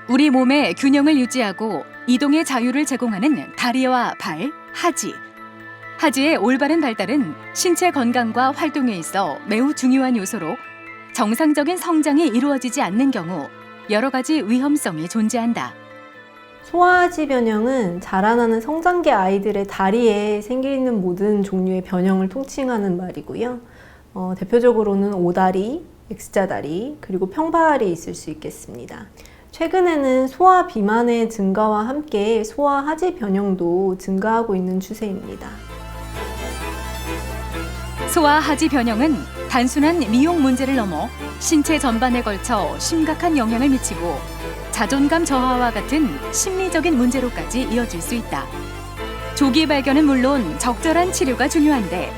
우리 몸의 균형을 유지하고 이동의 자유를 제공하는 다리와 발, 하지. 하지의 올바른 발달은 신체 건강과 활동에 있어 매우 중요한 요소로 정상적인 성장이 이루어지지 않는 경우 여러 가지 위험성이 존재한다. 소아하지 변형은 자라나는 성장기 아이들의 다리에 생기는 모든 종류의 변형을 통칭하는 말이고요. 대표적으로는 오다리, X자다리, 그리고 평발이 있을 수 있겠습니다. 최근에는 소아 비만의 증가와 함께 소아하지 변형도 증가하고 있는 추세입니다. 소아하지 변형은 단순한 미용 문제를 넘어 신체 전반에 걸쳐 심각한 영향을 미치고 자존감 저하와 같은 심리적인 문제로까지 이어질 수 있다. 조기 발견은 물론 적절한 치료가 중요한데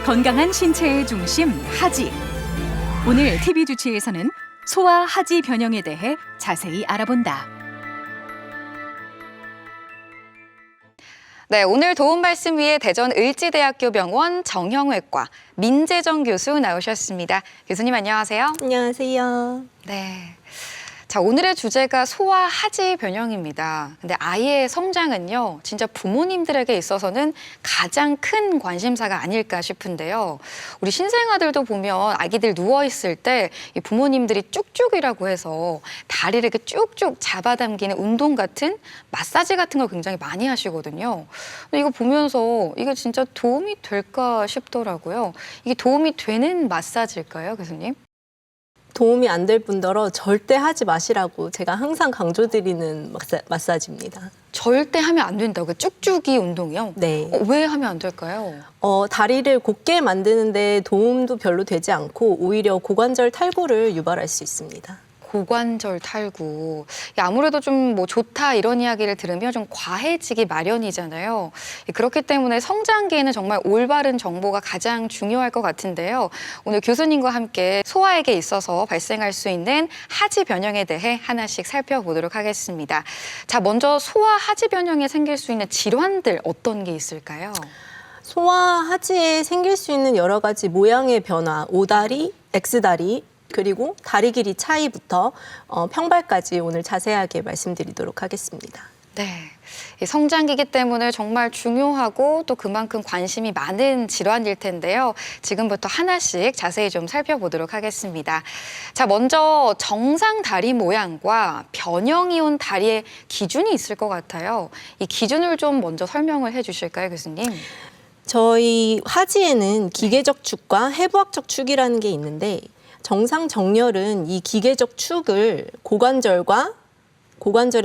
건강한 신체의 중심 하지. 오늘 TV 주치의에서는 소아하지 변형에 대해 자세히 알아본다. 네, 오늘 도움 말씀 위해 대전 을지대학교 병원 정형외과 민재정 교수 나오셨습니다. 교수님 안녕하세요. 안녕하세요. 네. 자, 오늘의 주제가 소아하지 변형입니다. 근데 아이의 성장은요, 진짜 부모님들에게 있어서는 가장 큰 관심사가 아닐까 싶은데요. 우리 신생아들도 보면 아기들 누워있을 때 이 부모님들이 쭉쭉이라고 해서 다리를 이렇게 쭉쭉 잡아당기는 운동 같은 마사지 같은 걸 굉장히 많이 하시거든요. 근데 이거 보면서 이게 진짜 도움이 될까 싶더라고요. 이게 도움이 되는 마사지일까요, 교수님? 도움이 안 될 뿐더러 절대 하지 마시라고 제가 항상 강조드리는 마사지입니다. 절대 하면 안 된다고요? 쭉쭉이 운동이요? 네. 왜 하면 안 될까요? 다리를 곧게 만드는데 도움도 별로 되지 않고 오히려 고관절 탈구를 유발할 수 있습니다. 고관절 탈구. 아무래도 좀 뭐 좋다 이런 이야기를 들으면 좀 과해지기 마련이잖아요. 그렇기 때문에 성장기에는 정말 올바른 정보가 가장 중요할 것 같은데요. 오늘 교수님과 함께 소아에게 있어서 발생할 수 있는 하지 변형에 대해 하나씩 살펴보도록 하겠습니다. 자, 먼저 소아 하지 변형에 생길 수 있는 질환들 어떤 게 있을까요? 소아하지에 생길 수 있는 여러 가지 모양의 변화, 오다리, X다리, 그리고 다리 길이 차이부터 평발까지 오늘 자세하게 말씀드리도록 하겠습니다. 네, 이 성장기이기 때문에 정말 중요하고 또 그만큼 관심이 많은 질환일 텐데요. 지금부터 하나씩 자세히 좀 살펴보도록 하겠습니다. 자, 먼저 정상 다리 모양과 변형이 온 다리의 기준이 있을 것 같아요. 이 기준을 좀 먼저 설명을 해주실까요, 교수님? 저희 하지에는 기계적 축과 해부학적 축이라는 게 있는데 정상 정렬은 이 기계적 축을 고관절의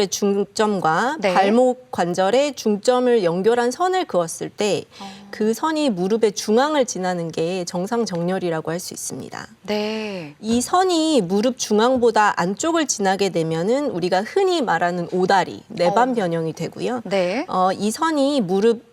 중점과 네. 발목 관절의 중점을 연결한 선을 그었을 때 그 선이 무릎의 중앙을 지나는 게 정상 정렬이라고 할 수 있습니다. 네. 이 선이 무릎 중앙보다 안쪽을 지나게 되면은 우리가 흔히 말하는 오다리, 내반 변형이 되고요. 네. 이 선이 무릎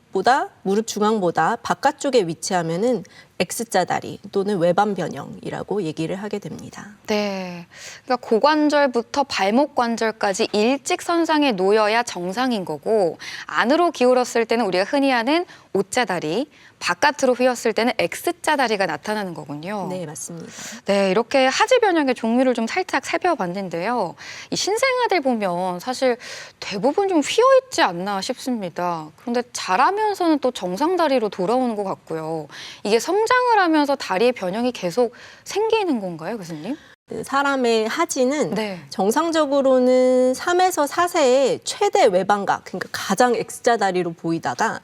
중앙보다 바깥쪽에 위치하면은 X자 다리 또는 외반 변형이라고 얘기를 하게 됩니다. 네, 그러니까 고관절부터 발목 관절까지 일직선상에 놓여야 정상인 거고 안으로 기울었을 때는 우리가 흔히 하는 O자 다리, 바깥으로 휘었을 때는 X자 다리가 나타나는 거군요. 네, 맞습니다. 네, 이렇게 하지 변형의 종류를 좀 살짝 살펴봤는데요. 이 신생아들 보면 사실 대부분 좀 휘어있지 않나 싶습니다. 그런데 자라면서는 또 정상 다리로 돌아오는 것 같고요. 이게 성장을 하면서 다리의 변형이 계속 생기는 건가요, 교수님? 사람의 하지는 네. 정상적으로는 3에서 4세의 최대 외반각, 그러니까 가장 X자 다리로 보이다가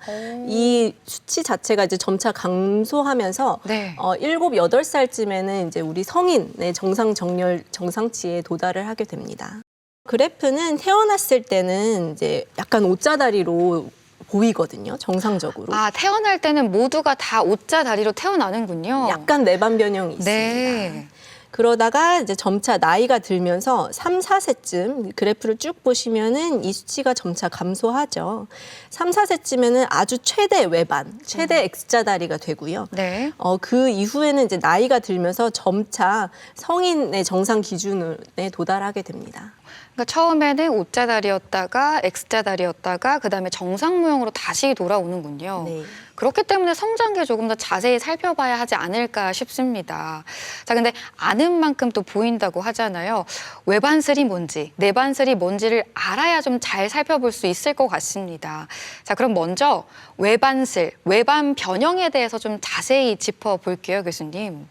이 수치 자체가 이제 점차 감소하면서 네. 7, 8살쯤에는 이제 우리 성인의 정상 정렬 정상치에 도달을 하게 됩니다. 그래프는 태어났을 때는 이제 약간 O자 다리로 보이거든요, 정상적으로. 아, 태어날 때는 모두가 다 O자 다리로 태어나는군요. 약간 내반 변형이 있습니다. 네. 그러다가 이제 점차 나이가 들면서 3, 4세쯤 그래프를 쭉 보시면은 이 수치가 점차 감소하죠. 3, 4세쯤에는 아주 최대 외반, 최대 X자 다리가 되고요. 네. 그 이후에는 이제 나이가 들면서 점차 성인의 정상 기준에 도달하게 됩니다. 그러니까 처음에는 O자 다리였다가 X자 다리였다가 그다음에 정상 모형으로 다시 돌아오는군요. 네. 그렇기 때문에 성장기에 조금 더 자세히 살펴봐야 하지 않을까 싶습니다. 자, 근데 아는 만큼 또 보인다고 하잖아요. 외반슬이 뭔지, 내반슬이 뭔지를 알아야 좀 잘 살펴볼 수 있을 것 같습니다. 자, 그럼 먼저 외반슬, 외반 변형에 대해서 좀 자세히 짚어볼게요, 교수님.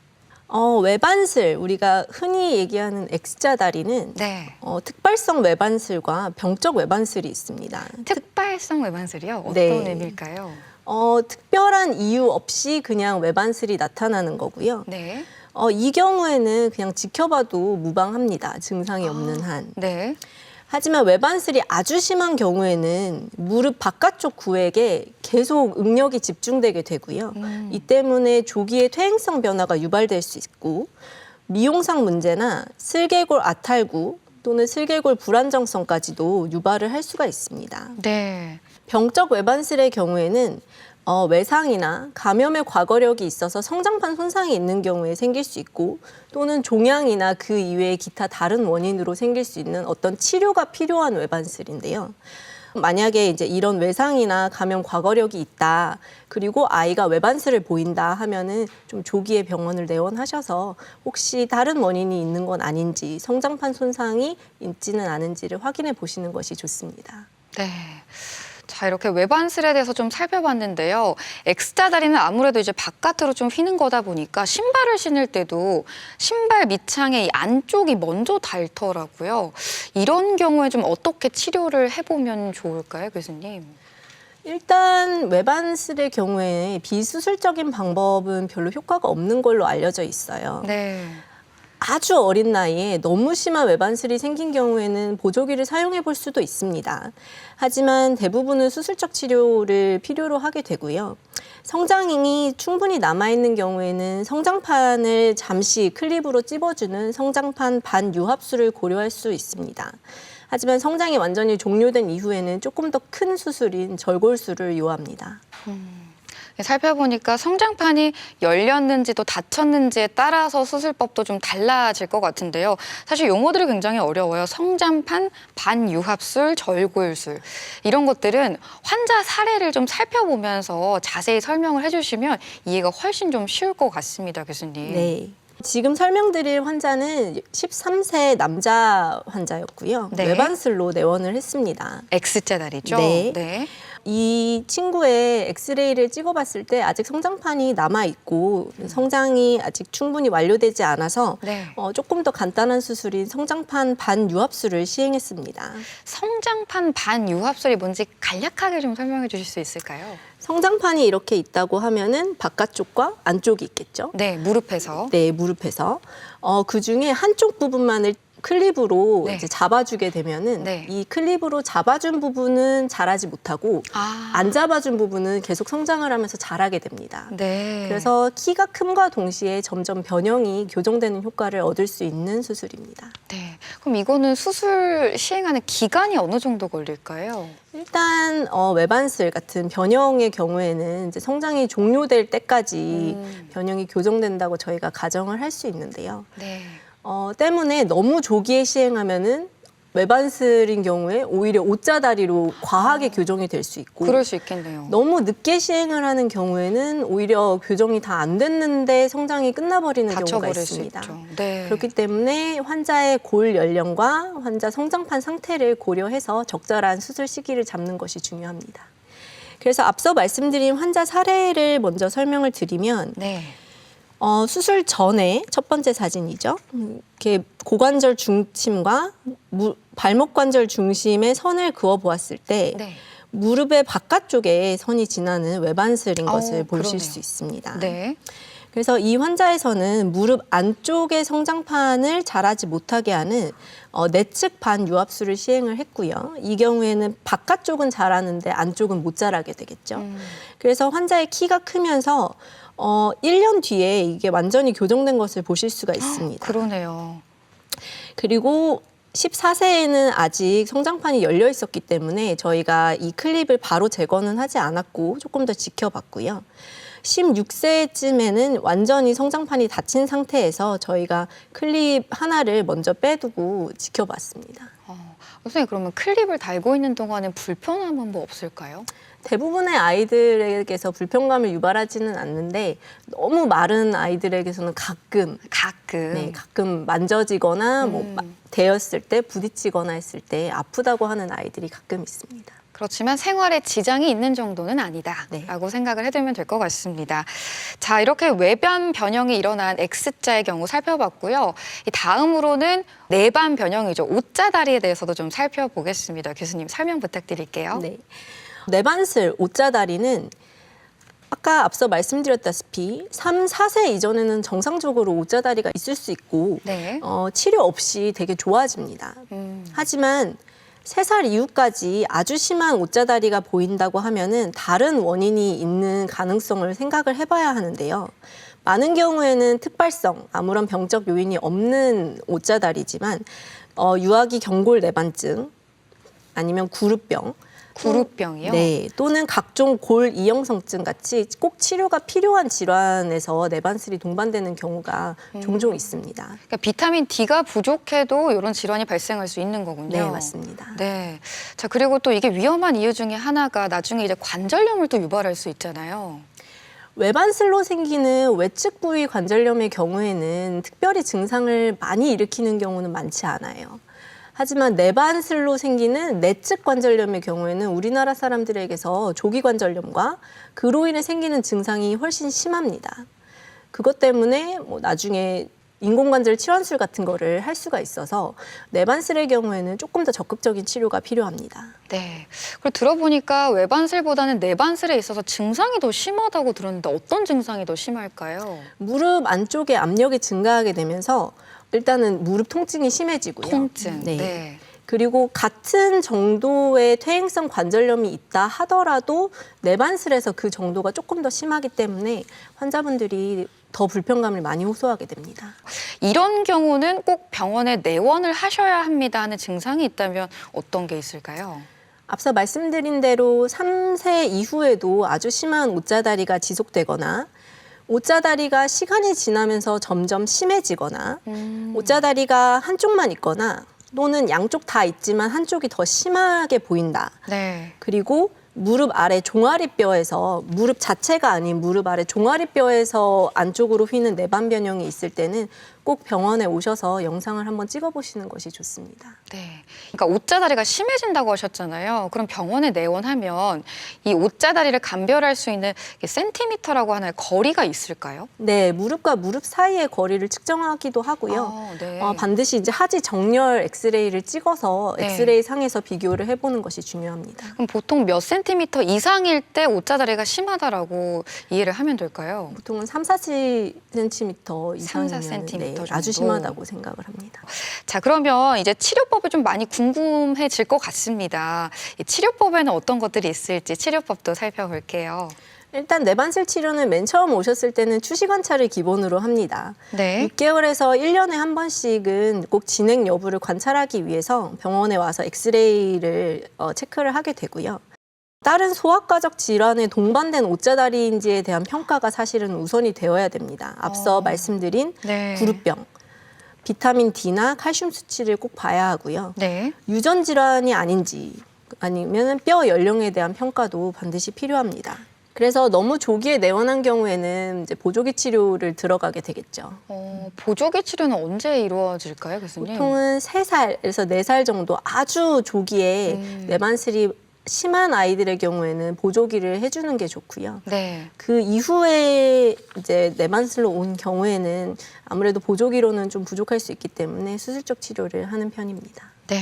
외반슬, 우리가 흔히 얘기하는 X자 다리는 네. 특발성 외반슬과 병적 외반슬이 있습니다. 특발성 외반슬이요? 어떤 네. 의미일까요? 특별한 이유 없이 그냥 외반슬이 나타나는 거고요. 네. 이 경우에는 그냥 지켜봐도 무방합니다. 증상이 없는 한. 네. 하지만 외반슬이 아주 심한 경우에는 무릎 바깥쪽 구에게 계속 응력이 집중되게 되고요. 이 때문에 조기에 퇴행성 변화가 유발될 수 있고 미용상 문제나 슬개골 아탈구 또는 슬개골 불안정성까지도 유발을 할 수가 있습니다. 네. 병적 외반슬의 경우에는 외상이나 감염의 과거력이 있어서 성장판 손상이 있는 경우에 생길 수 있고 또는 종양이나 그 이외의 기타 다른 원인으로 생길 수 있는 어떤 치료가 필요한 외반슬인데요. 만약에 이제 이런 외상이나 감염 과거력이 있다, 그리고 아이가 외반슬을 보인다 하면은 좀 조기에 병원을 내원하셔서 혹시 다른 원인이 있는 건 아닌지, 성장판 손상이 있지는 않은지를 확인해 보시는 것이 좋습니다. 네. 자, 이렇게 외반슬에 대해서 좀 살펴봤는데요. X자 다리는 아무래도 이제 바깥으로 좀 휘는 거다 보니까 신발을 신을 때도 신발 밑창의 이 안쪽이 먼저 닳더라고요. 이런 경우에 좀 어떻게 치료를 해보면 좋을까요, 교수님? 일단 외반슬의 경우에 비수술적인 방법은 별로 효과가 없는 걸로 알려져 있어요. 네. 아주 어린 나이에 너무 심한 외반슬이 생긴 경우에는 보조기를 사용해 볼 수도 있습니다. 하지만 대부분은 수술적 치료를 필요로 하게 되고요. 성장이 충분히 남아있는 경우에는 성장판을 잠시 클립으로 찝어주는 성장판 반유합술을 고려할 수 있습니다. 하지만 성장이 완전히 종료된 이후에는 조금 더 큰 수술인 절골술을 요합니다. 살펴보니까 성장판이 열렸는지 또 닫혔는지에 따라서 수술법도 좀 달라질 것 같은데요. 사실 용어들이 굉장히 어려워요. 성장판, 반유합술, 절골술. 이런 것들은 환자 사례를 좀 살펴보면서 자세히 설명을 해주시면 이해가 훨씬 좀 쉬울 것 같습니다, 교수님. 네. 지금 설명드릴 환자는 13세 남자 환자였고요. 네. 외반슬로 내원을 했습니다. X자 다리죠? 네. 네. 이 친구의 엑스레이를 찍어봤을 때 아직 성장판이 남아있고 성장이 아직 충분히 완료되지 않아서 네. 조금 더 간단한 수술인 성장판 반유합술을 시행했습니다. 성장판 반유합술이 뭔지 간략하게 좀 설명해 주실 수 있을까요? 성장판이 이렇게 있다고 하면은 바깥쪽과 안쪽이 있겠죠. 네, 무릎에서. 네, 무릎에서. 그 중에 한쪽 부분만을 클립으로 네. 이제 잡아주게 되면은 네. 이 클립으로 잡아준 부분은 자라지 못하고 안 잡아준 부분은 계속 성장을 하면서 자라게 됩니다. 네. 그래서 키가 큼과 동시에 점점 변형이 교정되는 효과를 얻을 수 있는 수술입니다. 네. 그럼 이거는 수술 시행하는 기간이 어느 정도 걸릴까요? 일단 외반슬 같은 변형의 경우에는 이제 성장이 종료될 때까지 변형이 교정된다고 저희가 가정을 할 수 있는데요. 네. 때문에 너무 조기에 시행하면은 외반슬인 경우에 오히려 O자 다리로 과하게 교정이 될 수 있고 그럴 수 있겠네요. 너무 늦게 시행을 하는 경우에는 오히려 교정이 다 안 됐는데 성장이 끝나버리는 경우가 다쳐버릴 있습니다. 수 있죠. 네. 그렇기 때문에 환자의 골 연령과 환자 성장판 상태를 고려해서 적절한 수술 시기를 잡는 것이 중요합니다. 그래서 앞서 말씀드린 환자 사례를 먼저 설명을 드리면 네. 수술 전에 첫 번째 사진이죠. 이렇게 고관절 중심과 발목 관절 중심의 선을 그어 보았을 때 네. 무릎의 바깥쪽에 선이 지나는 외반슬인 것을 그러네요. 보실 수 있습니다. 네. 그래서 이 환자에서는 무릎 안쪽의 성장판을 자라지 못하게 하는 내측 반유합술을 시행을 했고요. 이 경우에는 바깥쪽은 자라는데 안쪽은 못 자라게 되겠죠. 그래서 환자의 키가 크면서 1년 뒤에 이게 완전히 교정된 것을 보실 수가 있습니다. 그러네요. 그리고 14세에는 아직 성장판이 열려 있었기 때문에 저희가 이 클립을 바로 제거는 하지 않았고 조금 더 지켜봤고요. 16세쯤에는 완전히 성장판이 닫힌 상태에서 저희가 클립 하나를 먼저 빼두고 지켜봤습니다. 선생님, 그러면 클립을 달고 있는 동안은 불편함은 뭐 없을까요? 대부분의 아이들에게서 불편감을 유발하지는 않는데 너무 마른 아이들에게서는 가끔 가끔 만져지거나 뭐 대었을 때 부딪히거나 했을 때 아프다고 하는 아이들이 가끔 있습니다. 그렇지만 생활에 지장이 있는 정도는 아니다라고 생각을 해두면 될 것 같습니다. 자, 이렇게 외반 변형이 일어난 X자의 경우 살펴봤고요. 이 다음으로는 내반 변형이죠. O자다리에 대해서도 좀 살펴보겠습니다. 교수님 설명 부탁드릴게요. 네. 내반슬 O자다리는 아까 앞서 말씀드렸다시피 3, 4세 이전에는 정상적으로 O자다리가 있을 수 있고 네. 치료 없이 되게 좋아집니다. 하지만 3살 이후까지 아주 심한 O자다리가 보인다고 하면은 다른 원인이 있는 가능성을 생각을 해봐야 하는데요. 많은 경우에는 특발성, 아무런 병적 요인이 없는 O자다리지만 유아기 경골 내반증 아니면 구루병, 구루병이요? 네, 또는 각종 골 이형성증 같이 꼭 치료가 필요한 질환에서 내반슬이 동반되는 경우가 종종 있습니다. 그러니까 비타민 D가 부족해도 이런 질환이 발생할 수 있는 거군요. 네, 맞습니다. 네. 자, 그리고 또 이게 위험한 이유 중에 하나가 나중에 이제 관절염을 또 유발할 수 있잖아요. 외반슬로 생기는 외측 부위 관절염의 경우에는 특별히 증상을 많이 일으키는 경우는 많지 않아요. 하지만 내반슬로 생기는 내측 관절염의 경우에는 우리나라 사람들에게서 조기 관절염과 그로 인해 생기는 증상이 훨씬 심합니다. 그것 때문에 뭐 나중에 인공관절 치환술 같은 거를 할 수가 있어서 내반슬의 경우에는 조금 더 적극적인 치료가 필요합니다. 네. 그리고 들어보니까 외반슬보다는 내반슬에 있어서 증상이 더 심하다고 들었는데 어떤 증상이 더 심할까요? 무릎 안쪽에 압력이 증가하게 되면서 일단은 무릎 통증이 심해지고요. 통증. 네. 네. 그리고 같은 정도의 퇴행성 관절염이 있다 하더라도 내반슬에서 그 정도가 조금 더 심하기 때문에 환자분들이 더 불편감을 많이 호소하게 됩니다. 이런 경우는 꼭 병원에 내원을 하셔야 합니다 하는 증상이 있다면 어떤 게 있을까요? 앞서 말씀드린 대로 3세 이후에도 아주 심한 O자다리가 지속되거나 O자다리가 시간이 지나면서 점점 심해지거나 O자다리가 한쪽만 있거나 또는 양쪽 다 있지만 한쪽이 더 심하게 보인다. 네. 그리고 무릎 아래 종아리뼈에서 무릎 자체가 아닌 무릎 아래 종아리뼈에서 안쪽으로 휘는 내반 변형이 있을 때는 꼭 병원에 오셔서 영상을 한번 찍어보시는 것이 좋습니다. 네. 그러니까 O자다리가 심해진다고 하셨잖아요. 그럼 병원에 내원하면 이 O자다리를 감별할 수 있는 센티미터라고 하나의 거리가 있을까요? 네, 무릎과 무릎 사이의 거리를 측정하기도 하고요. 네. 반드시 이제 하지 정렬 엑스레이를 찍어서 네. 엑스레이 상에서 비교를 해보는 것이 중요합니다. 그럼 보통 몇 센티미터 이상일 때 O자다리가 심하다라고 이해를 하면 될까요? 보통은 3, 4cm 3, 이상이면 4cm 정도. 아주 심하다고 생각을 합니다. 자, 그러면 이제 치료법이 좀 많이 궁금해질 것 같습니다. 이 치료법에는 어떤 것들이 있을지 치료법도 살펴볼게요. 일단 내반슬 치료는 맨 처음 오셨을 때는 추시 관찰을 기본으로 합니다. 네. 6개월에서 1년에 한 번씩은 꼭 진행 여부를 관찰하기 위해서 병원에 와서 엑스레이를 체크를 하게 되고요. 다른 소아과적 질환에 동반된 O자다리인지에 대한 평가가 사실은 우선이 되어야 됩니다. 앞서 말씀드린 네. 구루병, 비타민 D나 칼슘 수치를 꼭 봐야 하고요. 네. 유전 질환이 아닌지 아니면 뼈 연령에 대한 평가도 반드시 필요합니다. 그래서 너무 조기에 내원한 경우에는 이제 보조기 치료를 들어가게 되겠죠. 보조기 치료는 언제 이루어질까요, 교수님? 보통은 3살에서 4살 정도 아주 조기에 내반슬이 심한 아이들의 경우에는 보조기를 해주는 게 좋고요. 네. 그 이후에 이제 내반슬로 온 경우에는 아무래도 보조기로는 좀 부족할 수 있기 때문에 수술적 치료를 하는 편입니다. 네.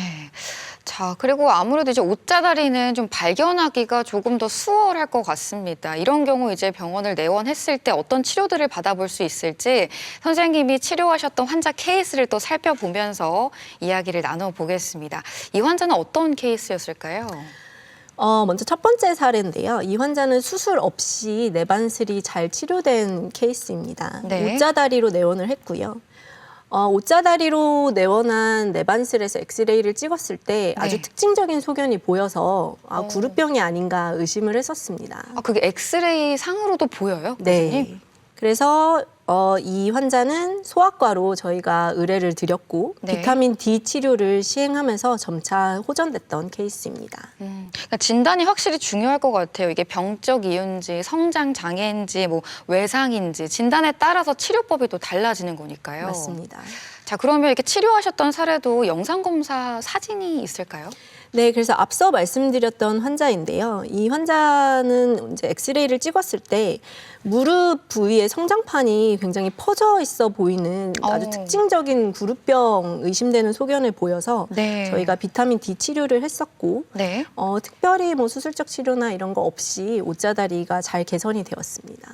자, 그리고 아무래도 이제 O자다리는 좀 발견하기가 조금 더 수월할 것 같습니다. 이런 경우 이제 병원을 내원했을 때 어떤 치료들을 받아볼 수 있을지 선생님이 치료하셨던 환자 케이스를 또 살펴보면서 이야기를 나눠보겠습니다. 이 환자는 어떤 케이스였을까요? 먼저 첫 번째 사례인데요. 이 환자는 수술 없이 내반슬이 잘 치료된 케이스입니다. 네. O자다리로 내원을 했고요. O자다리로 내원한 내반슬에서 엑스레이를 찍었을 때 아주 네. 특징적인 소견이 보여서 구루병이 아닌가 의심을 했었습니다. 그게 엑스레이 상으로도 보여요, 교수님? 네. 그래서 이 환자는 소아과로 저희가 의뢰를 드렸고 네. 비타민 D 치료를 시행하면서 점차 호전됐던 케이스입니다. 그러니까 진단이 확실히 중요할 것 같아요. 이게 병적 이유인지 성장 장애인지 뭐 외상인지 진단에 따라서 치료법이 또 달라지는 거니까요. 맞습니다. 자, 그러면 이렇게 치료하셨던 사례도 영상 검사 사진이 있을까요? 네, 그래서 앞서 말씀드렸던 환자인데요. 이 환자는 이제 엑스레이를 찍었을 때 무릎 부위의 성장판이 굉장히 퍼져 있어 보이는 아주 어. 특징적인 구루병 의심되는 소견을 보여서 네. 저희가 비타민 D 치료를 했었고 네. 특별히 뭐 수술적 치료나 이런 거 없이 옷자다리가 잘 개선이 되었습니다.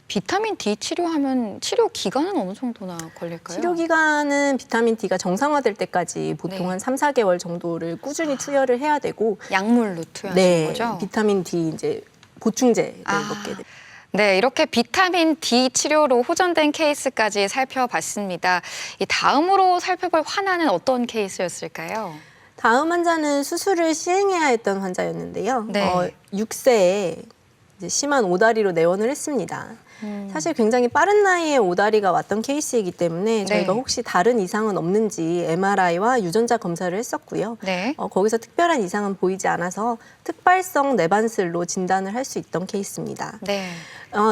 비타민 D 치료하면 치료 기간은 어느 정도나 걸릴까요? 치료 기간은 비타민 D가 정상화될 때까지 보통 네. 한 3, 4개월 정도를 꾸준히 투여를 해야 되고 약물로 투여하시는 네, 거죠? 비타민 D 이제 보충제를 아. 먹게 됩니다. 네, 이렇게 비타민 D 치료로 호전된 케이스까지 살펴봤습니다. 이 다음으로 살펴볼 환자는 어떤 케이스였을까요? 다음 환자는 수술을 시행해야 했던 환자였는데요. 네. 6세에 이제 심한 오다리로 내원을 했습니다. 사실 굉장히 빠른 나이에 오다리가 왔던 케이스이기 때문에 저희가 네. 혹시 다른 이상은 없는지 MRI와 유전자 검사를 했었고요. 네. 거기서 특별한 이상은 보이지 않아서 특발성 내반슬로 진단을 할 수 있던 케이스입니다. 네.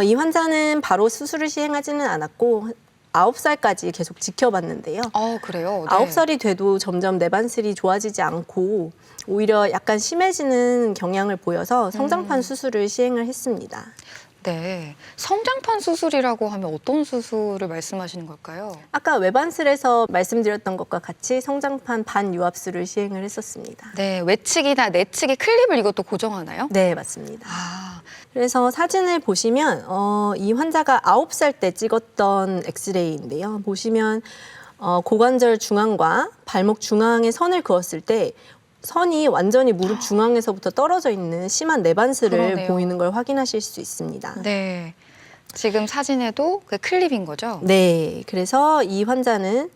이 환자는 바로 수술을 시행하지는 않았고 9살까지 계속 지켜봤는데요. 그래요? 네. 9살이 돼도 점점 내반슬이 좋아지지 않고 오히려 약간 심해지는 경향을 보여서 성장판 수술을 시행을 했습니다. 네. 성장판 수술이라고 하면 어떤 수술을 말씀하시는 걸까요? 아까 외반슬에서 말씀드렸던 것과 같이 성장판 반유압술을 시행을 했었습니다. 네. 외측이나 내측의 클립을 이것도 고정하나요? 네, 맞습니다. 아, 그래서 사진을 보시면 이 환자가 9살 때 찍었던 엑스레이인데요. 보시면 고관절 중앙과 발목 중앙에 선을 그었을 때 선이 완전히 무릎 중앙에서부터 떨어져 있는 심한 내반슬을 그러네요. 보이는 걸 확인하실 수 있습니다. 네. 지금 사진에도 그 클립인 거죠? 네, 그래서 이 환자는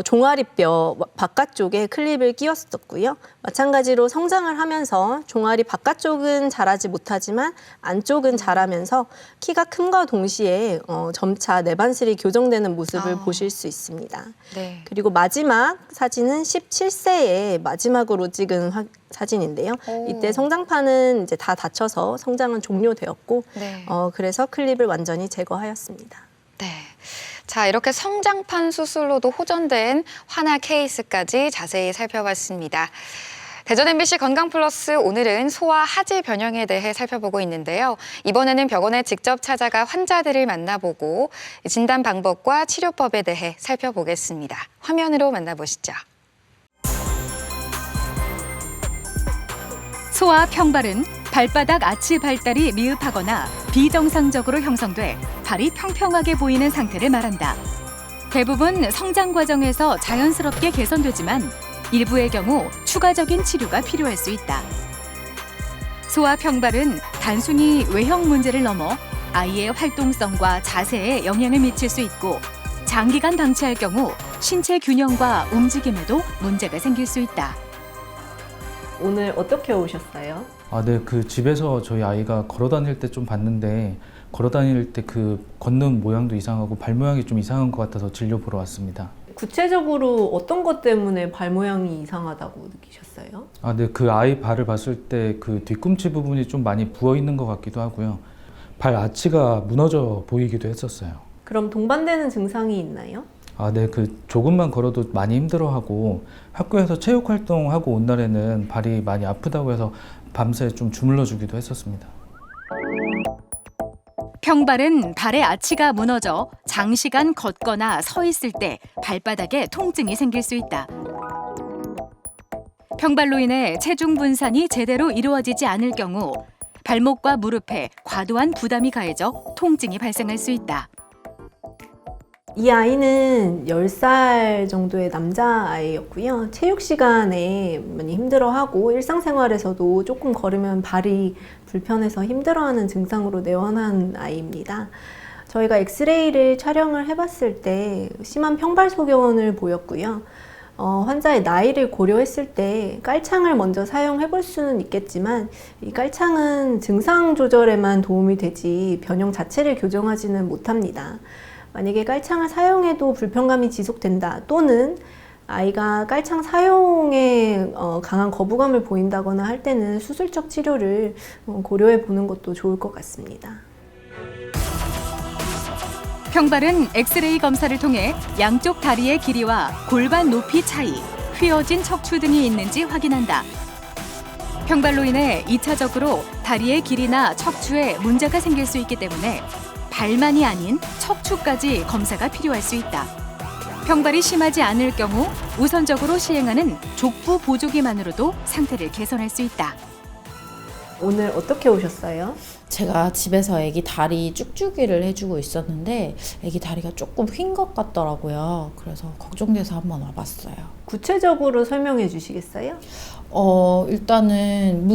종아리뼈 바깥쪽에 클립을 끼웠었고요. 마찬가지로 성장을 하면서 종아리 바깥쪽은 자라지 못하지만 안쪽은 자라면서 키가 큼과 동시에 점차 내반슬이 교정되는 모습을 보실 수 있습니다. 네. 그리고 마지막 사진은 17세에 마지막으로 찍은 사진인데요. 오. 이때 성장판은 이제 다 닫혀서 성장은 종료되었고 네. 그래서 클립을 완전히 제거하였습니다. 네. 자, 이렇게 성장판 수술로도 호전된 환아 케이스까지 자세히 살펴봤습니다. 대전 MBC 건강플러스 오늘은 소아 하지 변형에 대해 살펴보고 있는데요. 이번에는 병원에 직접 찾아가 환자들을 만나보고 진단 방법과 치료법에 대해 살펴보겠습니다. 화면으로 만나보시죠. 소아 평발은 발바닥 아치 발달이 미흡하거나 비정상적으로 형성돼 발이 평평하게 보이는 상태를 말한다. 대부분 성장 과정에서 자연스럽게 개선되지만 일부의 경우 추가적인 치료가 필요할 수 있다. 소아 평발은 단순히 외형 문제를 넘어 아이의 활동성과 자세에 영향을 미칠 수 있고 장기간 방치할 경우 신체 균형과 움직임에도 문제가 생길 수 있다. 오늘 어떻게 오셨어요? 네, 그 집에서 저희 아이가 걸어 다닐 때 좀 봤는데 걸어 다닐 때 그 걷는 모양도 이상하고 발 모양이 좀 이상한 것 같아서 진료 보러 왔습니다. 구체적으로 어떤 것 때문에 발 모양이 이상하다고 느끼셨어요? 네, 그 아이 발을 봤을 때 그 뒤꿈치 부분이 좀 많이 부어 있는 것 같기도 하고요. 발 아치가 무너져 보이기도 했었어요. 그럼 동반되는 증상이 있나요? 네, 그 조금만 걸어도 많이 힘들어하고 학교에서 체육 활동하고 온 날에는 발이 많이 아프다고 해서 밤새 좀 주물러 주기도 했었습니다. 평발은 발의 아치가 무너져 장시간 걷거나 서 있을 때 발바닥에 통증이 생길 수 있다. 평발로 인해 체중 분산이 제대로 이루어지지 않을 경우 발목과 무릎에 과도한 부담이 가해져 통증이 발생할 수 있다. 이 아이는 10살 정도의 남자아이였고요. 체육 시간에 많이 힘들어하고 일상생활에서도 조금 걸으면 발이 불편해서 힘들어하는 증상으로 내원한 아이입니다. 저희가 엑스레이를 촬영을 해봤을 때 심한 평발 소견을 보였고요. 환자의 나이를 고려했을 때 깔창을 먼저 사용해 볼 수는 있겠지만 이 깔창은 증상 조절에만 도움이 되지 변형 자체를 교정하지는 못합니다. 만약에 깔창을 사용해도 불편감이 지속된다 또는 아이가 깔창 사용에 강한 거부감을 보인다거나 할 때는 수술적 치료를 고려해 보는 것도 좋을 것 같습니다. 평발은 엑스레이 검사를 통해 양쪽 다리의 길이와 골반 높이 차이, 휘어진 척추 등이 있는지 확인한다. 평발로 인해 2차적으로 다리의 길이나 척추에 문제가 생길 수 있기 때문에 발만이 아닌 척추까지 검사가 필요할 수 있다. 평발이 심하지 않을 경우 우선적으로 시행하는 족부 보조기만으로도 상태를 개선할 수 있다. 오늘 어떻게 오셨어요? 제가 집에서 아기 다리 쭉쭉이를 해주고 있었는데 아기 다리가 조금 휜 것 같더라고요. 그래서 걱정돼서 한번 와봤어요. 구체적으로 설명해 주시겠어요? 일단은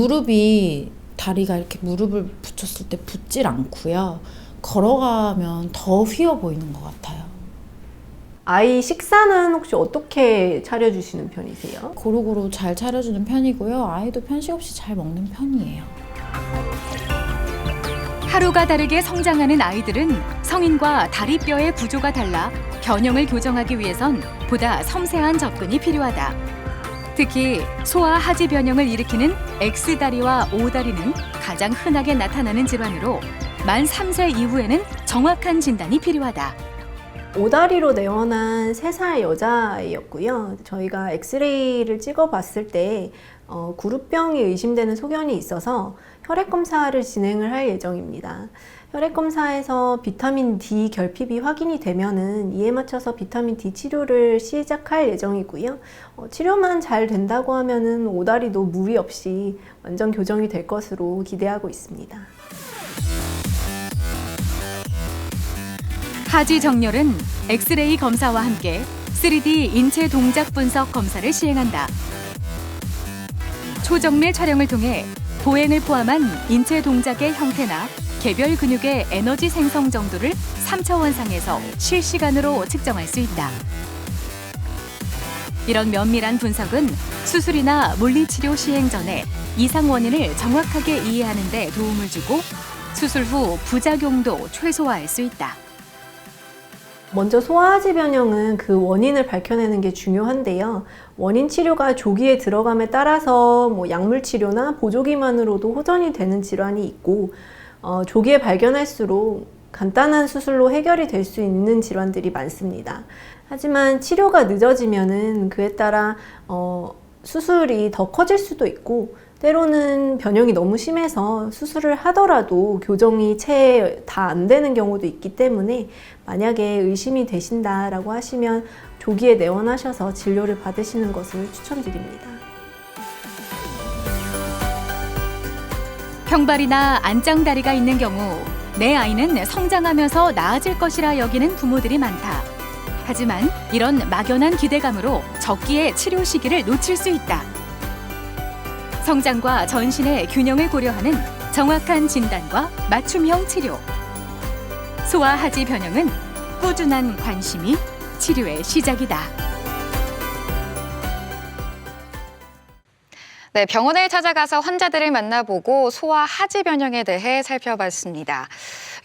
다리가 이렇게 무릎을 붙였을 때 붙질 않고요. 걸어가면 더 휘어 보이는 것 같아요. 아이 식사는 혹시 어떻게 차려주시는 편이세요? 고루고루 잘 차려주는 편이고요. 아이도 편식 없이 잘 먹는 편이에요. 하루가 다르게 성장하는 아이들은 성인과 다리뼈의 구조가 달라 변형을 교정하기 위해선 보다 섬세한 접근이 필요하다. 특히 소아 하지 변형을 일으키는 X다리와 O다리는 가장 흔하게 나타나는 질환으로 만 3세 이후에는 정확한 진단이 필요하다. 오다리로 내원한 3살 여자아이였고요. 저희가 엑스레이를 찍어봤을 때 구루병이 의심되는 소견이 있어서 혈액검사를 진행을 할 예정입니다. 혈액검사에서 비타민 D 결핍이 확인이 되면은 이에 맞춰서 비타민 D 치료를 시작할 예정이고요. 치료만 잘 된다고 하면은 오다리도 무리 없이 완전 교정이 될 것으로 기대하고 있습니다. 하지 정렬은 엑스레이 검사와 함께 3D 인체 동작 분석 검사를 시행한다. 초정밀 촬영을 통해 보행을 포함한 인체 동작의 형태나 개별 근육의 에너지 생성 정도를 3차원상에서 실시간으로 측정할 수 있다. 이런 면밀한 분석은 수술이나 물리치료 시행 전에 이상 원인을 정확하게 이해하는 데 도움을 주고 수술 후 부작용도 최소화할 수 있다. 먼저 소아하지 변형은 그 원인을 밝혀내는 게 중요한데요. 원인 치료가 조기에 들어감에 따라서 약물 치료나 보조기만으로도 호전이 되는 질환이 있고 조기에 발견할수록 간단한 수술로 해결이 될 수 있는 질환들이 많습니다. 하지만 치료가 늦어지면은 그에 따라 수술이 더 커질 수도 있고 때로는 변형이 너무 심해서 수술을 하더라도 교정이 채 다 안 되는 경우도 있기 때문에 만약에 의심이 되신다라고 하시면 조기에 내원하셔서 진료를 받으시는 것을 추천드립니다. 평발이나 안짱다리가 있는 경우 내 아이는 성장하면서 나아질 것이라 여기는 부모들이 많다. 하지만 이런 막연한 기대감으로 적기에 치료 시기를 놓칠 수 있다. 성장과 전신의 균형을 고려하는 정확한 진단과 맞춤형 치료. 소아하지 변형은 꾸준한 관심이 치료의 시작이다. 네, 병원에 찾아가서 환자들을 만나보고 소아 하지 변형에 대해 살펴봤습니다.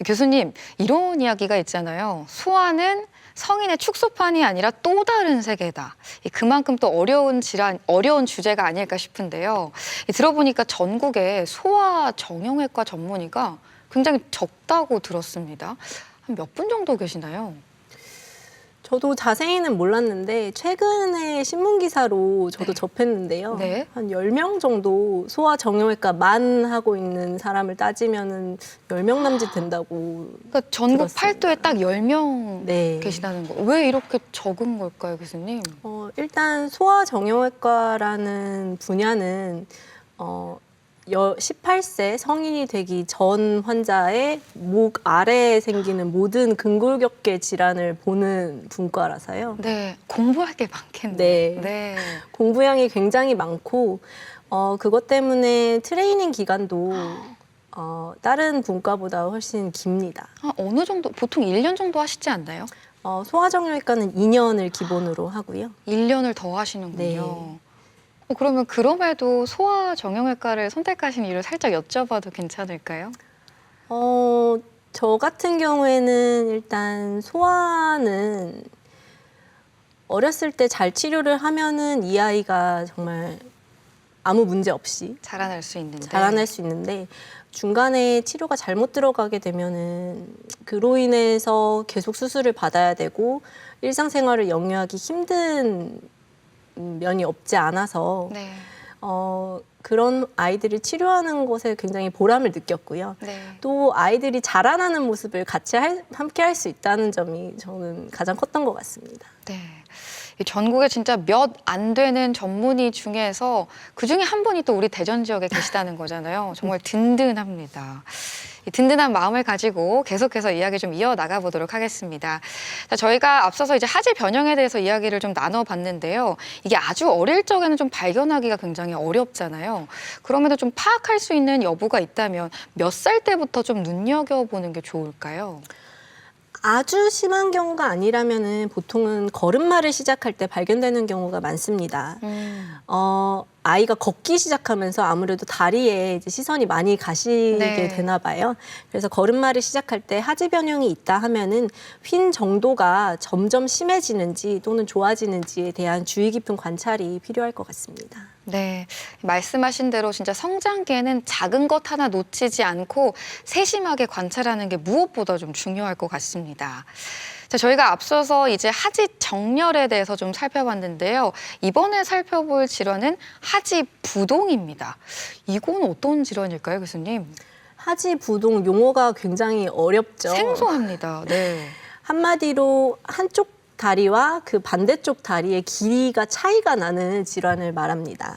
교수님, 이런 이야기가 있잖아요. 소아는 성인의 축소판이 아니라 또 다른 세계다. 그만큼 또 어려운 주제가 아닐까 싶은데요. 들어보니까 전국에 소아 정형외과 전문의가 굉장히 적다고 들었습니다. 한 몇 분 정도 계시나요? 저도 자세히는 몰랐는데 최근에 신문 기사로 저도 네. 접했는데요. 네. 한 10명 정도 소아 정형외과만 하고 있는 사람을 따지면은 10명 남짓 된다고. 그러니까 전국 들었어요. 팔도에 딱 10명 네. 계시다는 거. 왜 이렇게 적은 걸까요, 교수님? 일단 소아 정형외과라는 분야는 18세 성인이 되기 전 환자의 목 아래에 생기는 모든 근골격계 질환을 보는 분과라서요. 네, 공부할 게 많겠네요. 네. 네. 공부량이 굉장히 많고 그것 때문에 트레이닝 기간도 다른 분과보다 훨씬 깁니다. 어느 정도, 보통 1년 정도 하시지 않나요? 소아정형외과는 2년을 기본으로 하고요. 1년을 더 하시는군요. 네. 그러면 그럼에도 소아정형외과를 선택하신 이유를 살짝 여쭤봐도 괜찮을까요? 저 같은 경우에는 일단 소아는 어렸을 때 잘 치료를 하면은 이 아이가 정말 아무 문제 없이 자라날 수 있는데. 자라날 수 있는데 중간에 치료가 잘못 들어가게 되면은 그로 인해서 계속 수술을 받아야 되고 일상생활을 영위하기 힘든 면이 없지 않아서 네. 그런 아이들을 치료하는 것에 굉장히 보람을 느꼈고요. 네. 또 아이들이 자라나는 모습을 같이 함께 할 수 있다는 점이 저는 가장 컸던 것 같습니다. 네. 이 전국에 진짜 몇 안 되는 전문의 중에서 그중에 한 분이 또 우리 대전 지역에 계시다는 거잖아요. 정말 든든합니다. 이 든든한 마음을 가지고 계속해서 이야기 좀 이어나가 보도록 하겠습니다. 자, 저희가 앞서서 이제 하지 변형에 대해서 이야기를 좀 나눠봤는데요. 이게 아주 어릴 적에는 좀 발견하기가 굉장히 어렵잖아요. 그럼에도 좀 파악할 수 있는 여부가 있다면 몇 살 때부터 좀 눈여겨보는 게 좋을까요? 아주 심한 경우가 아니라면은 보통은 걸음마를 시작할 때 발견되는 경우가 많습니다. 아이가 걷기 시작하면서 아무래도 다리에 이제 시선이 많이 가시게 네. 되나 봐요. 그래서 걸음마를 시작할 때 하지 변형이 있다 하면은 휜 정도가 점점 심해지는지 또는 좋아지는지에 대한 주의 깊은 관찰이 필요할 것 같습니다. 네, 말씀하신 대로 진짜 성장기에는 작은 것 하나 놓치지 않고 세심하게 관찰하는 게 무엇보다 좀 중요할 것 같습니다. 자, 저희가 앞서서 이제 하지 정렬에 대해서 좀 살펴봤는데요. 이번에 살펴볼 질환은 하지 부동입니다. 이건 어떤 질환일까요, 교수님? 하지 부동 용어가 굉장히 어렵죠. 생소합니다. 네. 한마디로 한쪽 다리와 그 반대쪽 다리의 길이가 차이가 나는 질환을 말합니다.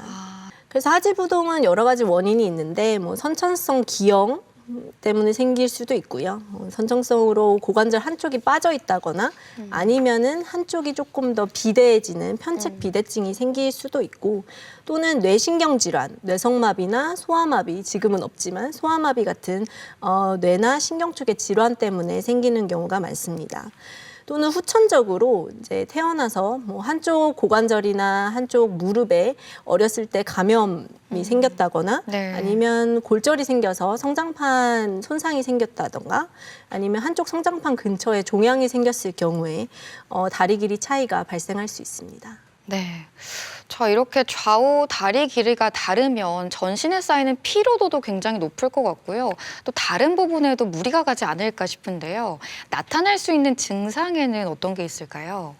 그래서 하지부동은 여러 가지 원인이 있는데 뭐 선천성 기형 때문에 생길 수도 있고요. 선천성으로 고관절 한쪽이 빠져 있다거나 아니면은 한쪽이 조금 더 비대해지는 편측 비대증이 생길 수도 있고 또는 뇌신경 질환, 뇌성마비나 소아마비, 지금은 없지만 소아마비 같은 뇌나 신경 쪽의 질환 때문에 생기는 경우가 많습니다. 또는 후천적으로 이제 태어나서 뭐 한쪽 고관절이나 한쪽 무릎에 어렸을 때 감염이 생겼다거나 네. 아니면 골절이 생겨서 성장판 손상이 생겼다던가 아니면 한쪽 성장판 근처에 종양이 생겼을 경우에 다리 길이 차이가 발생할 수 있습니다. 네. 자, 이렇게 좌우 다리 길이가 다르면 전신에 쌓이는 피로도도 굉장히 높을 것 같고요. 또 다른 부분에도 무리가 가지 않을까 싶은데요. 나타날 수 있는 증상에는 어떤 게 있을까요?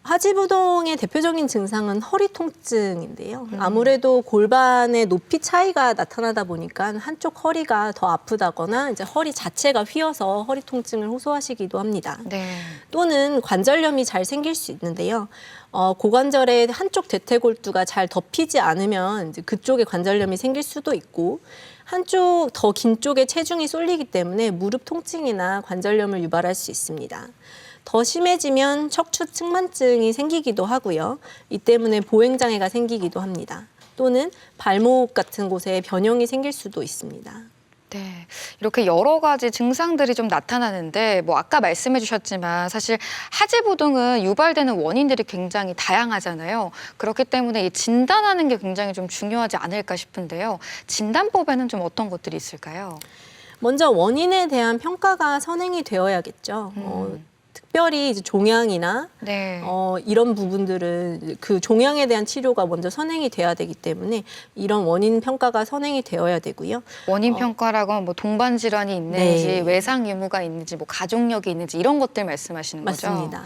하지부동의 대표적인 증상은 허리 통증인데요. 아무래도 골반의 높이 차이가 나타나다 보니까 한쪽 허리가 더 아프다거나 이제 허리 자체가 휘어서 허리 통증을 호소하시기도 합니다. 네. 또는 관절염이 잘 생길 수 있는데요. 고관절의 한쪽 대퇴골두가 잘 덮이지 않으면 이제 그쪽에 관절염이 생길 수도 있고 한쪽 더 긴 쪽에 체중이 쏠리기 때문에 무릎 통증이나 관절염을 유발할 수 있습니다. 더 심해지면 척추 측만증이 생기기도 하고요. 이 때문에 보행장애가 생기기도 합니다. 또는 발목 같은 곳에 변형이 생길 수도 있습니다. 네, 이렇게 여러 가지 증상들이 좀 나타나는데 뭐 아까 말씀해 주셨지만 사실 하지부동은 유발되는 원인들이 굉장히 다양하잖아요. 그렇기 때문에 이 진단하는 게 굉장히 좀 중요하지 않을까 싶은데요. 진단법에는 좀 어떤 것들이 있을까요? 먼저 원인에 대한 평가가 선행이 되어야겠죠. 특별히 이제 종양이나 네. 이런 부분들은 그 종양에 대한 치료가 먼저 선행이 돼야 되기 때문에 이런 원인 평가가 선행이 되어야 되고요. 원인 평가라고 하면 뭐 동반 질환이 있는지, 네. 외상 유무가 있는지, 뭐 가족력이 있는지 이런 것들 말씀하시는 거죠? 맞습니다.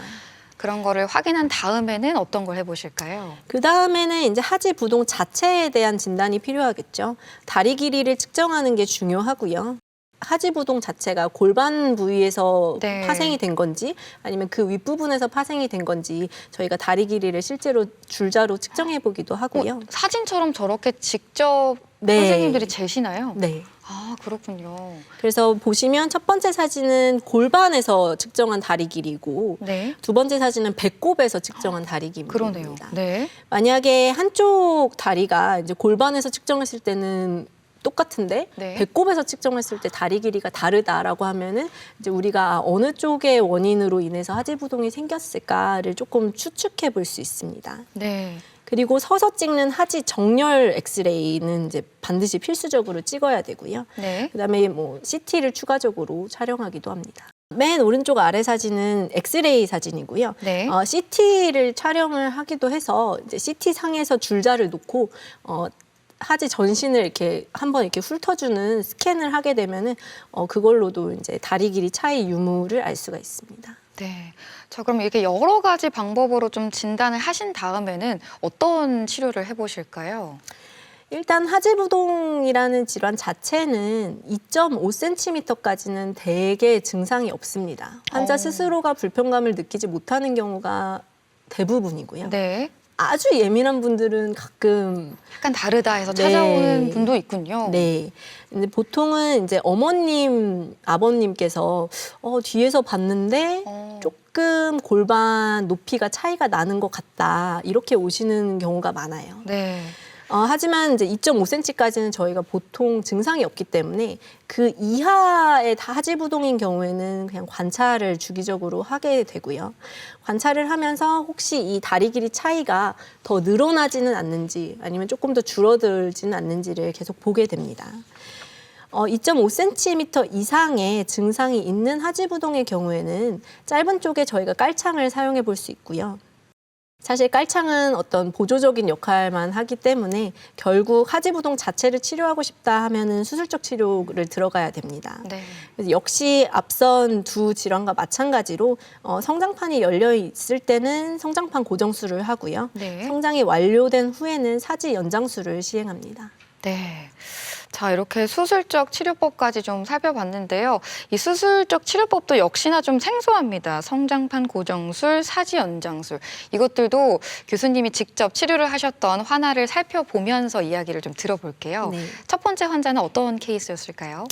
그런 거를 확인한 다음에는 어떤 걸 해보실까요? 그 다음에는 이제 하지부동 자체에 대한 진단이 필요하겠죠. 다리 길이를 측정하는 게 중요하고요. 하지부동 자체가 골반 부위에서 네. 파생이 된 건지 아니면 그 윗부분에서 파생이 된 건지 저희가 다리 길이를 실제로 줄자로 측정해 보기도 하고요. 사진처럼 저렇게 직접 네. 선생님들이 재시나요? 네. 아, 그렇군요. 그래서 보시면 첫 번째 사진은 골반에서 측정한 다리 길이고 네. 두 번째 사진은 배꼽에서 측정한 다리 길이입니다. 그러네요. 네. 만약에 한쪽 다리가 이제 골반에서 측정했을 때는 똑같은데 네. 배꼽에서 측정했을 때 다리 길이가 다르다라고 하면은 이제 우리가 어느 쪽의 원인으로 인해서 하지부동이 생겼을까를 조금 추측해 볼 수 있습니다. 네. 그리고 서서 찍는 하지 정렬 엑스레이는 이제 반드시 필수적으로 찍어야 되고요. 네. 그다음에 뭐 CT를 추가적으로 촬영하기도 합니다. 맨 오른쪽 아래 사진은 엑스레이 사진이고요. 네. CT를 촬영을 하기도 해서 이제 CT 상에서 줄자를 놓고 하지 전신을 이렇게 한번 이렇게 훑어주는 스캔을 하게 되면은 그걸로도 이제 다리 길이 차이 유무를 알 수가 있습니다. 네. 자, 그럼 이렇게 여러 가지 방법으로 좀 진단을 하신 다음에는 어떤 치료를 해보실까요? 일단 하지부동이라는 질환 자체는 2.5cm까지는 대개 증상이 없습니다. 환자 스스로가 불편감을 느끼지 못하는 경우가 대부분이고요. 네. 아주 예민한 분들은 가끔 약간 다르다 해서 네. 찾아오는 분도 있군요. 네. 근데 보통은 이제 어머님, 아버님께서 뒤에서 봤는데 조금 골반 높이가 차이가 나는 것 같다. 이렇게 오시는 경우가 많아요. 네. 하지만 이제 2.5cm까지는 저희가 보통 증상이 없기 때문에 그 이하의 하지부동인 경우에는 그냥 관찰을 주기적으로 하게 되고요. 관찰을 하면서 혹시 이 다리 길이 차이가 더 늘어나지는 않는지 아니면 조금 더 줄어들지는 않는지를 계속 보게 됩니다. 2.5cm 이상의 증상이 있는 하지부동의 경우에는 짧은 쪽에 저희가 깔창을 사용해 볼 수 있고요. 사실 깔창은 어떤 보조적인 역할만 하기 때문에 결국 하지부동 자체를 치료하고 싶다 하면은 수술적 치료를 들어가야 됩니다. 네. 그래서 역시 앞선 두 질환과 마찬가지로 성장판이 열려 있을 때는 성장판 고정술을 하고요. 네. 성장이 완료된 후에는 사지 연장술을 시행합니다. 네. 자, 이렇게 수술적 치료법까지 좀 살펴봤는데요. 이 수술적 치료법도 역시나 좀 생소합니다. 성장판 고정술, 사지 연장술. 이것들도 교수님이 직접 치료를 하셨던 환아를 살펴보면서 이야기를 좀 들어볼게요. 네. 첫 번째 환자는 어떤 케이스였을까요?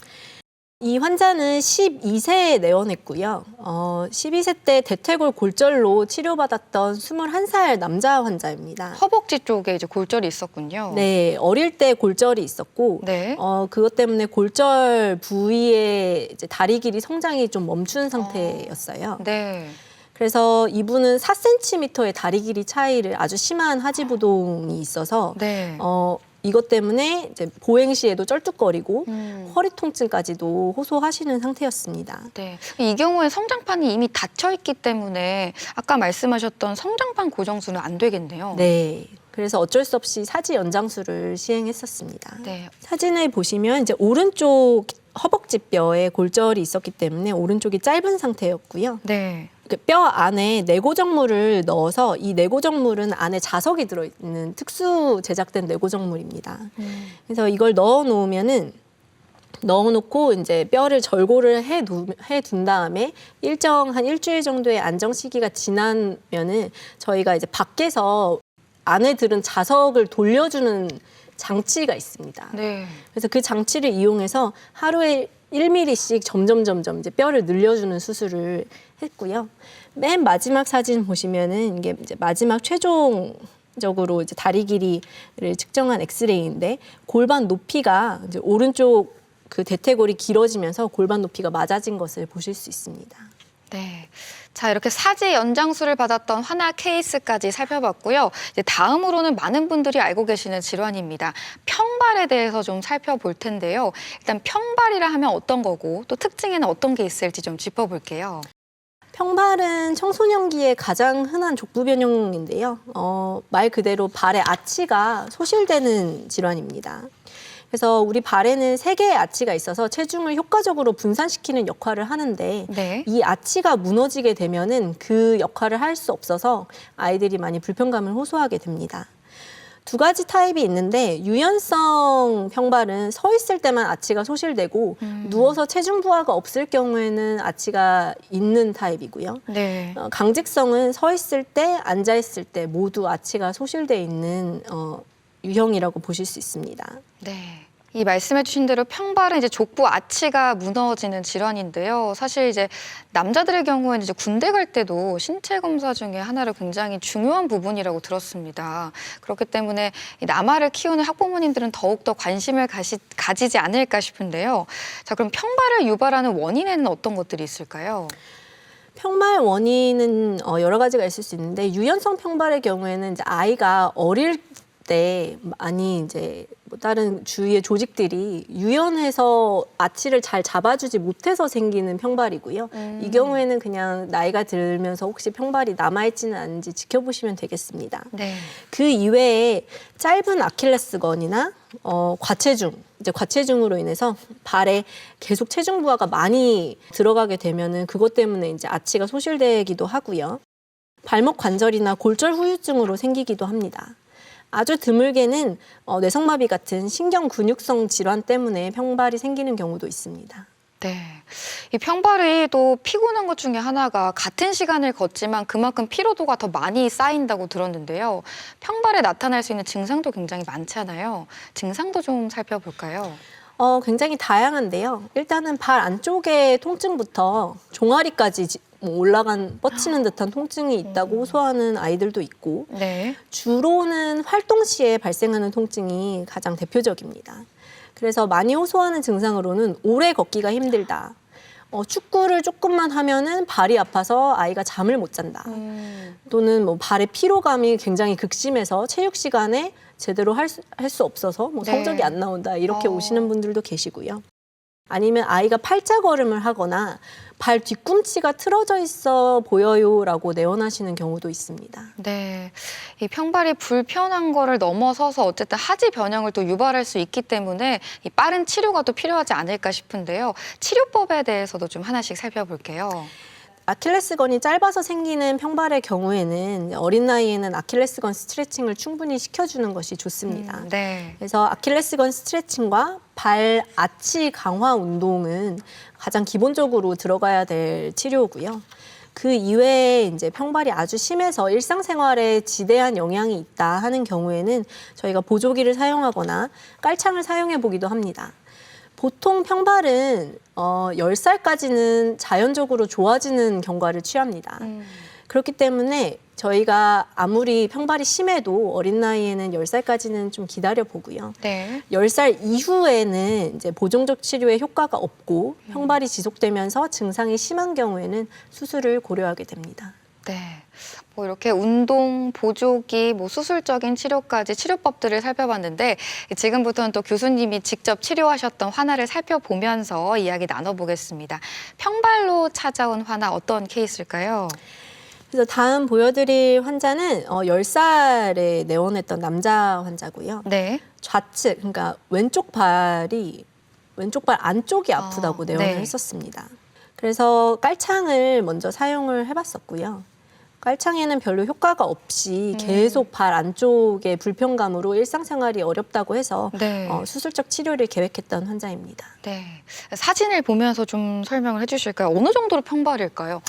이 환자는 12세에 내원했고요. 12세 때 대퇴골 골절로 치료받았던 21살 남자 환자입니다. 허벅지 쪽에 이제 골절이 있었군요. 네, 어릴 때 골절이 있었고, 네. 그것 때문에 골절 부위에 이제 다리 길이 성장이 좀 멈춘 상태였어요. 네. 그래서 이분은 4cm의 다리 길이 차이를 아주 심한 하지부동이 있어서, 네. 이것 때문에 이제 보행 시에도 쩔뚝거리고 허리 통증까지도 호소하시는 상태였습니다. 네. 이 경우에 성장판이 이미 닫혀 있기 때문에 아까 말씀하셨던 성장판 고정술은 안 되겠네요. 네. 그래서 어쩔 수 없이 사지 연장술을 시행했었습니다. 네. 사진을 보시면 이제 오른쪽 허벅지 뼈에 골절이 있었기 때문에 오른쪽이 짧은 상태였고요. 네. 뼈 안에 내고정물을 넣어서 이 내고정물은 안에 자석이 들어있는 특수 제작된 내고정물입니다. 그래서 이걸 넣어놓고 이제 뼈를 절골을 해둔 다음에 한 일주일 정도의 안정 시기가 지나면은 저희가 이제 밖에서 안에 들은 자석을 돌려주는 장치가 있습니다. 네. 그래서 그 장치를 이용해서 하루에 1mm씩 점점 이제 뼈를 늘려주는 수술을 했고요. 맨 마지막 사진 보시면은 이게 이제 마지막 최종적으로 이제 다리 길이를 측정한 엑스레이인데 골반 높이가 이제 오른쪽 그 대퇴골이 길어지면서 골반 높이가 맞아진 것을 보실 수 있습니다. 네. 자, 이렇게 사지 연장술을 받았던 환아 케이스까지 살펴봤고요. 이제 다음으로는 많은 분들이 알고 계시는 질환입니다. 평발에 대해서 좀 살펴볼 텐데요. 일단 평발이라 하면 어떤 거고 또 특징에는 어떤 게 있을지 좀 짚어볼게요. 평발은 청소년기에 가장 흔한 족부 변형인데요. 말 그대로 발의 아치가 소실되는 질환입니다. 그래서 우리 발에는 3개의 아치가 있어서 체중을 효과적으로 분산시키는 역할을 하는데 네. 이 아치가 무너지게 되면은 그 역할을 할 수 없어서 아이들이 많이 불편감을 호소하게 됩니다. 2가지 타입이 있는데 유연성 평발은 서 있을 때만 아치가 소실되고 누워서 체중 부하가 없을 경우에는 아치가 있는 타입이고요. 네. 강직성은 서 있을 때, 앉아 있을 때 모두 아치가 소실돼 있는 유형이라고 보실 수 있습니다. 네. 이 말씀해주신 대로 평발은 이제 족부 아치가 무너지는 질환인데요. 사실 이제 남자들의 경우에는 이제 군대 갈 때도 신체 검사 중에 하나로 굉장히 중요한 부분이라고 들었습니다. 그렇기 때문에 이 남아를 키우는 학부모님들은 더욱더 관심을 가지지 않을까 싶은데요. 자, 그럼 평발을 유발하는 원인에는 어떤 것들이 있을까요? 평발 원인은 여러 가지가 있을 수 있는데 유연성 평발의 경우에는 이제 아이가 어릴 때 많이 이제 뭐 다른 주위의 조직들이 유연해서 아치를 잘 잡아주지 못해서 생기는 평발이고요. 이 경우에는 그냥 나이가 들면서 혹시 평발이 남아있지는 않은지 지켜보시면 되겠습니다. 네. 그 이외에 짧은 아킬레스건이나 이제 과체중으로 인해서 발에 계속 체중 부하가 많이 들어가게 되면은 그것 때문에 이제 아치가 소실되기도 하고요. 발목 관절이나 골절 후유증으로 생기기도 합니다. 아주 드물게는 뇌성마비 같은 신경 근육성 질환 때문에 평발이 생기는 경우도 있습니다. 네. 이 평발이 또 피곤한 것 중에 하나가 같은 시간을 걷지만 그만큼 피로도가 더 많이 쌓인다고 들었는데요. 평발에 나타날 수 있는 증상도 굉장히 많잖아요. 증상도 좀 살펴볼까요? 굉장히 다양한데요. 일단은 발 안쪽의 통증부터 종아리까지 올라간 뻗치는 듯한 통증이 있다고 호소하는 아이들도 있고 네. 주로는 활동 시에 발생하는 통증이 가장 대표적입니다. 그래서 많이 호소하는 증상으로는 오래 걷기가 힘들다. 축구를 조금만 하면은 발이 아파서 아이가 잠을 못 잔다. 또는 뭐 발의 피로감이 굉장히 극심해서 체육 시간에 제대로 할 수 없어서 뭐 네. 성적이 안 나온다. 이렇게 오시는 분들도 계시고요. 아니면 아이가 팔자걸음을 하거나 발 뒤꿈치가 틀어져 있어 보여요라고 내원하시는 경우도 있습니다. 네. 이 평발이 불편한 거를 넘어서서 어쨌든 하지 변형을 또 유발할 수 있기 때문에 이 빠른 치료가 또 필요하지 않을까 싶은데요. 치료법에 대해서도 좀 하나씩 살펴볼게요. 아킬레스건이 짧아서 생기는 평발의 경우에는 어린 나이에는 아킬레스건 스트레칭을 충분히 시켜주는 것이 좋습니다. 네. 그래서 아킬레스건 스트레칭과 발 아치 강화 운동은 가장 기본적으로 들어가야 될 치료고요. 그 이외에 이제 평발이 아주 심해서 일상생활에 지대한 영향이 있다 하는 경우에는 저희가 보조기를 사용하거나 깔창을 사용해 보기도 합니다. 보통 평발은 10살까지는 자연적으로 좋아지는 경과를 취합니다. 그렇기 때문에 저희가 아무리 평발이 심해도 어린 나이에는 10살까지는 좀 기다려 보고요. 네. 10살 이후에는 이제 보정적 치료에 효과가 없고 평발이 지속되면서 증상이 심한 경우에는 수술을 고려하게 됩니다. 네. 뭐 이렇게 운동, 보조기, 뭐 수술적인 치료까지 치료법들을 살펴봤는데 지금부터는 또 교수님이 직접 치료하셨던 환아를 살펴보면서 이야기 나눠보겠습니다. 평발로 찾아온 환아 어떤 케이스일까요? 그래서 다음 보여드릴 환자는 10살에 내원했던 남자 환자고요. 네. 좌측, 그러니까 왼쪽 발 안쪽이 아프다고 내원을 네. 했었습니다. 그래서 깔창을 먼저 사용을 해봤었고요. 깔창에는 별로 효과가 없이 계속 발 안쪽의 불편감으로 일상생활이 어렵다고 해서 네. 수술적 치료를 계획했던 환자입니다. 네. 사진을 보면서 좀 설명을 해주실까요? 어느 정도로 평발일까요?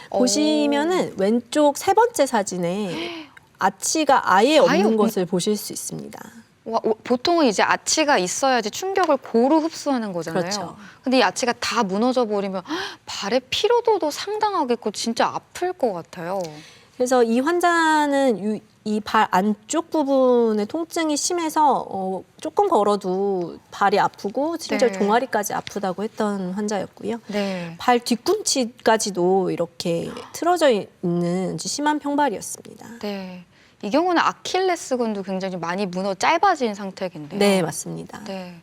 보시면은 왼쪽 세 번째 사진에 아치가 아예 없는 없- 것을 보실 수 있습니다. 보통은 이제 아치가 있어야지 충격을 고루 흡수하는 거잖아요. 그렇죠. 근데 이 아치가 다 무너져 버리면 발의 피로도도 상당하겠고 진짜 아플 것 같아요. 그래서 이 환자는 이 발 안쪽 부분의 통증이 심해서 조금 걸어도 발이 아프고 심지어 네. 종아리까지 아프다고 했던 환자였고요. 네. 발 뒤꿈치까지도 이렇게 틀어져 있는 심한 평발이었습니다. 네. 이 경우는 아킬레스건도 굉장히 많이 짧아진 상태겠네요. 네, 맞습니다. 네.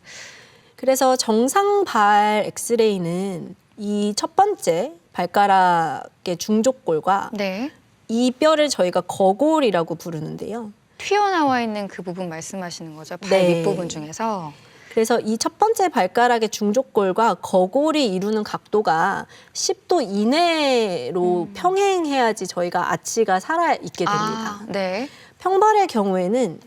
그래서 정상 발 엑스레이는 이 첫 번째 발가락의 중족골과 네. 이 뼈를 저희가 거골이라고 부르는데요. 튀어나와 있는 그 부분 말씀하시는 거죠? 발 네. 밑부분 중에서. 그래서 이 첫 번째 발가락의 중족골과 거골이 이루는 각도가 10도 이내로 평행해야지 저희가 아치가 살아있게 됩니다. 아, 네. 평발의 경우에는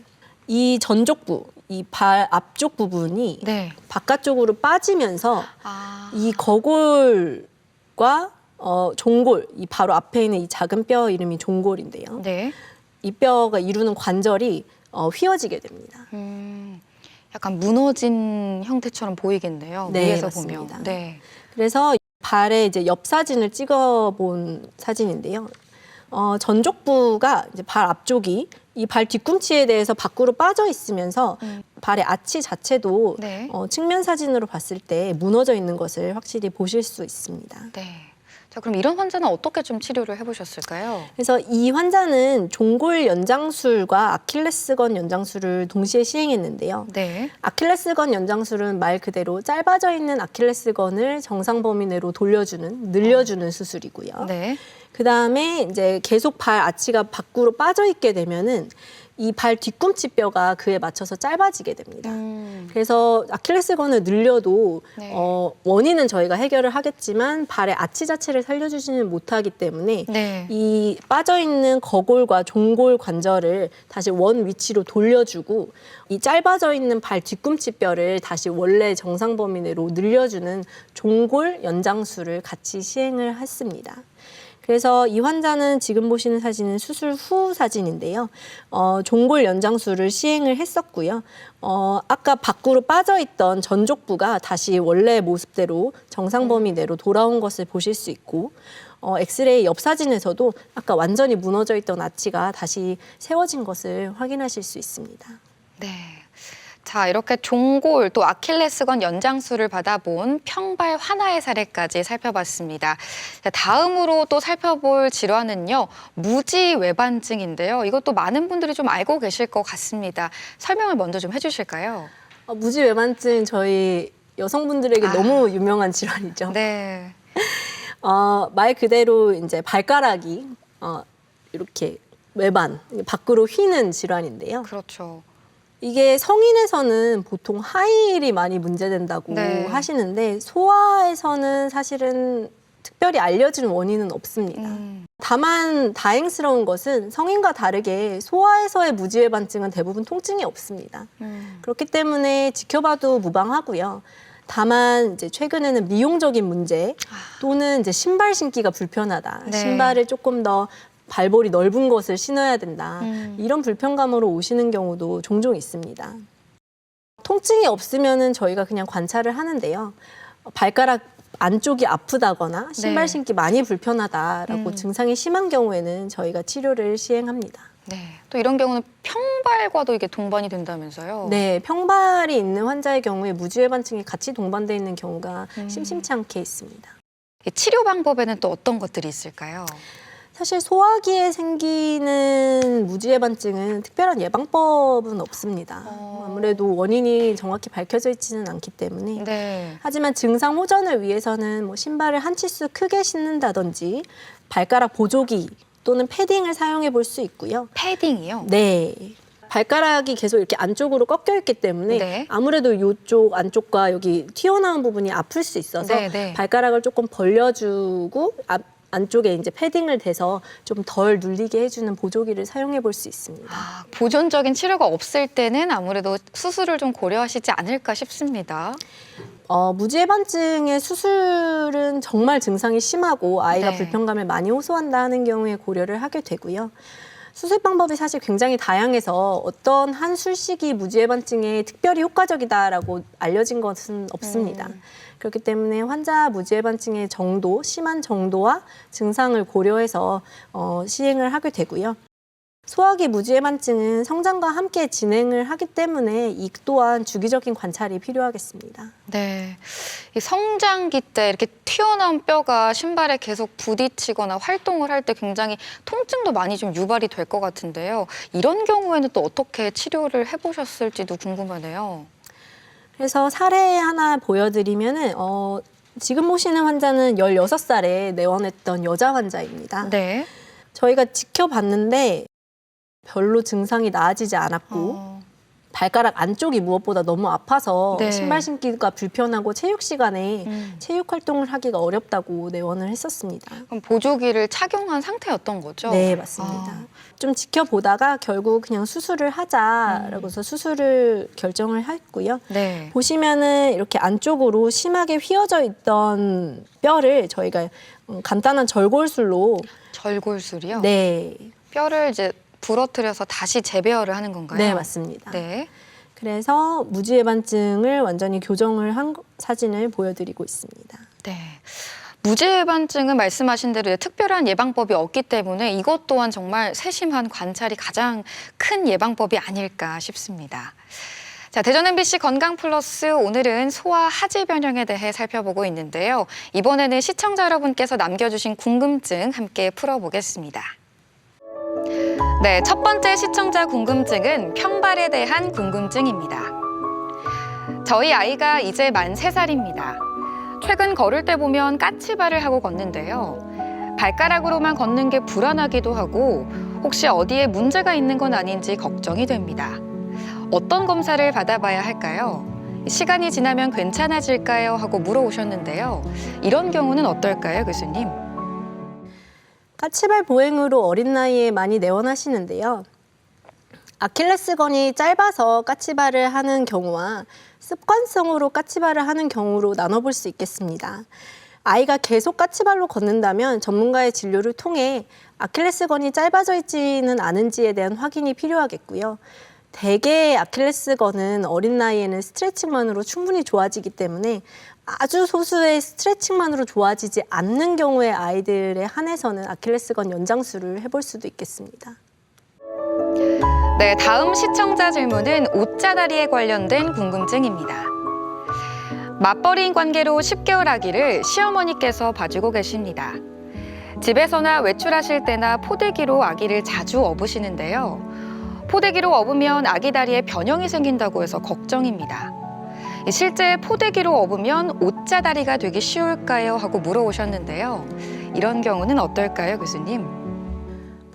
이 전족부, 이 발 앞쪽 부분이 네. 바깥쪽으로 빠지면서 아. 이 거골과 종골, 이 바로 앞에 있는 이 작은 뼈 이름이 종골인데요. 네. 이 뼈가 이루는 관절이 휘어지게 됩니다. 약간 무너진 형태처럼 보이겠네요. 네, 위에서 맞습니다. 보면. 네. 그래서 발에 이제 옆 사진을 찍어본 사진인데요. 전족부가 이제 발 앞쪽이 이 발 뒤꿈치에 대해서 밖으로 빠져 있으면서 발의 아치 자체도 네. 측면 사진으로 봤을 때 무너져 있는 것을 확실히 보실 수 있습니다. 네. 자, 그럼 이런 환자는 어떻게 좀 치료를 해보셨을까요? 그래서 이 환자는 종골 연장술과 아킬레스건 연장술을 동시에 시행했는데요. 네. 아킬레스건 연장술은 말 그대로 짧아져 있는 아킬레스건을 정상 범위 내로 돌려주는, 늘려주는 수술이고요. 네. 그 다음에 이제 계속 발 아치가 밖으로 빠져 있게 되면은 이 발 뒤꿈치 뼈가 그에 맞춰서 짧아지게 됩니다. 그래서 아킬레스건을 늘려도 네. 원인은 저희가 해결을 하겠지만 발의 아치 자체를 살려주지는 못하기 때문에 네. 이 빠져 있는 거골과 종골 관절을 다시 원 위치로 돌려주고 이 짧아져 있는 발 뒤꿈치 뼈를 다시 원래 정상 범위 내로 늘려주는 종골 연장술을 같이 시행을 했습니다. 그래서 이 환자는 지금 보시는 사진은 수술 후 사진인데요. 종골 연장술을 시행을 했었고요. 아까 밖으로 빠져있던 전족부가 다시 원래 모습대로 정상 범위 내로 돌아온 것을 보실 수 있고 엑스레이 옆 사진에서도 아까 완전히 무너져 있던 아치가 다시 세워진 것을 확인하실 수 있습니다. 네. 자, 이렇게 종골 또 아킬레스건 연장술을 받아본 평발 환아의 사례까지 살펴봤습니다. 자, 다음으로 또 살펴볼 질환은요, 무지외반증인데요. 이것도 많은 분들이 좀 알고 계실 것 같습니다. 설명을 먼저 좀 해주실까요? 무지외반증 저희 여성분들에게 너무 유명한 질환이죠. 네. 말 그대로 이제 발가락이 이렇게 외반 밖으로 휘는 질환인데요. 그렇죠. 이게 성인에서는 보통 하이힐이 많이 문제된다고 네. 하시는데 소아에서는 사실은 특별히 알려진 원인은 없습니다. 다만 다행스러운 것은 성인과 다르게 소아에서의 무지외반증은 대부분 통증이 없습니다. 그렇기 때문에 지켜봐도 무방하고요. 다만 이제 최근에는 미용적인 문제 또는 이제 신발 신기가 불편하다. 네. 신발을 조금 더 발볼이 넓은 것을 신어야 된다. 이런 불편감으로 오시는 경우도 종종 있습니다. 통증이 없으면은 저희가 그냥 관찰을 하는데요. 발가락 안쪽이 아프다거나 신발 네. 신기 많이 불편하다라고 증상이 심한 경우에는 저희가 치료를 시행합니다. 네. 또 이런 경우는 평발과도 이게 동반이 된다면서요? 네, 평발이 있는 환자의 경우에 무지외반증이 같이 동반되어 있는 경우가 심심치 않게 있습니다. 이 치료 방법에는 또 어떤 것들이 있을까요? 사실 소화기에 생기는 무지외반증은 특별한 예방법은 없습니다. 아무래도 원인이 정확히 밝혀져 있지는 않기 때문에. 네. 하지만 증상 호전을 위해서는 뭐 신발을 한 치수 크게 신는다든지 발가락 보조기 또는 패딩을 사용해 볼 수 있고요. 패딩이요? 네. 발가락이 계속 이렇게 안쪽으로 꺾여 있기 때문에 네. 아무래도 이쪽 안쪽과 여기 튀어나온 부분이 아플 수 있어서 네, 네. 발가락을 조금 벌려주고 안쪽에 이제 패딩을 대서 좀 덜 눌리게 해주는 보조기를 사용해 볼 수 있습니다. 보존적인 치료가 없을 때는 아무래도 수술을 좀 고려하시지 않을까 싶습니다. 무지외반증의 수술은 정말 증상이 심하고 아이가 네. 불편감을 많이 호소한다 하는 경우에 고려를 하게 되고요. 수술 방법이 사실 굉장히 다양해서 어떤 한 술식이 무지외반증에 특별히 효과적이다라고 알려진 것은 없습니다. 그렇기 때문에 환자 무지외반증의 정도, 심한 정도와 증상을 고려해서 시행을 하게 되고요. 소화기 무지외반증은 성장과 함께 진행을 하기 때문에 이 또한 주기적인 관찰이 필요하겠습니다. 네. 이 성장기 때 이렇게 튀어나온 뼈가 신발에 계속 부딪히거나 활동을 할 때 굉장히 통증도 많이 좀 유발이 될 것 같은데요. 이런 경우에는 또 어떻게 치료를 해보셨을지도 궁금하네요. 그래서 사례 하나 보여드리면은 지금 보시는 환자는 16살에 내원했던 여자 환자입니다. 네. 저희가 지켜봤는데 별로 증상이 나아지지 않았고 발가락 안쪽이 무엇보다 너무 아파서 네. 신발 신기가 불편하고 체육 시간에 체육 활동을 하기가 어렵다고 내원을 했었습니다. 그럼 보조기를 착용한 상태였던 거죠? 네, 맞습니다. 좀 지켜보다가 결국 그냥 수술을 하자라고 해서 수술을 결정을 했고요. 네. 보시면은 이렇게 안쪽으로 심하게 휘어져 있던 뼈를 저희가 간단한 절골술로 절골술이요? 네, 뼈를 이제 부러뜨려서 다시 재배열을 하는 건가요? 네 맞습니다. 네. 그래서 무지해반증을 완전히 교정을 한 사진을 보여드리고 있습니다. 네. 무지해반증은 말씀하신 대로 특별한 예방법이 없기 때문에 이것 또한 정말 세심한 관찰이 가장 큰 예방법이 아닐까 싶습니다. 자, 대전 MBC 건강플러스 오늘은 소아 하지 변형에 대해 살펴보고 있는데요. 이번에는 시청자 여러분께서 남겨주신 궁금증 함께 풀어보겠습니다. 네, 첫 번째 시청자 궁금증은 평발에 대한 궁금증입니다. 저희 아이가 이제 만 3살입니다. 최근 걸을 때 보면 까치발을 하고 걷는데요. 발가락으로만 걷는 게 불안하기도 하고 혹시 어디에 문제가 있는 건 아닌지 걱정이 됩니다. 어떤 검사를 받아봐야 할까요? 시간이 지나면 괜찮아질까요? 하고 물어오셨는데요. 이런 경우는 어떨까요, 교수님? 까치발 보행으로 어린 나이에 많이 내원하시는데요. 아킬레스건이 짧아서 까치발을 하는 경우와 습관성으로 까치발을 하는 경우로 나눠볼 수 있겠습니다. 아이가 계속 까치발로 걷는다면 전문가의 진료를 통해 아킬레스건이 짧아져 있지는 않은지에 대한 확인이 필요하겠고요. 대개 아킬레스건은 어린 나이에는 스트레칭만으로 충분히 좋아지기 때문에 아주 소수의 스트레칭만으로 좋아지지 않는 경우의 아이들에 한해서는 아킬레스건 연장술을 해볼 수도 있겠습니다. 네, 다음 시청자 질문은 옷자다리에 관련된 궁금증입니다. 맞벌이인 관계로 10개월 아기를 시어머니께서 봐주고 계십니다. 집에서나 외출하실 때나 포대기로 아기를 자주 업으시는데요. 포대기로 업으면 아기 다리에 변형이 생긴다고 해서 걱정입니다. 실제 포대기로 업으면 옷자다리가 되기 쉬울까요? 하고 물어오셨는데요. 이런 경우는 어떨까요, 교수님?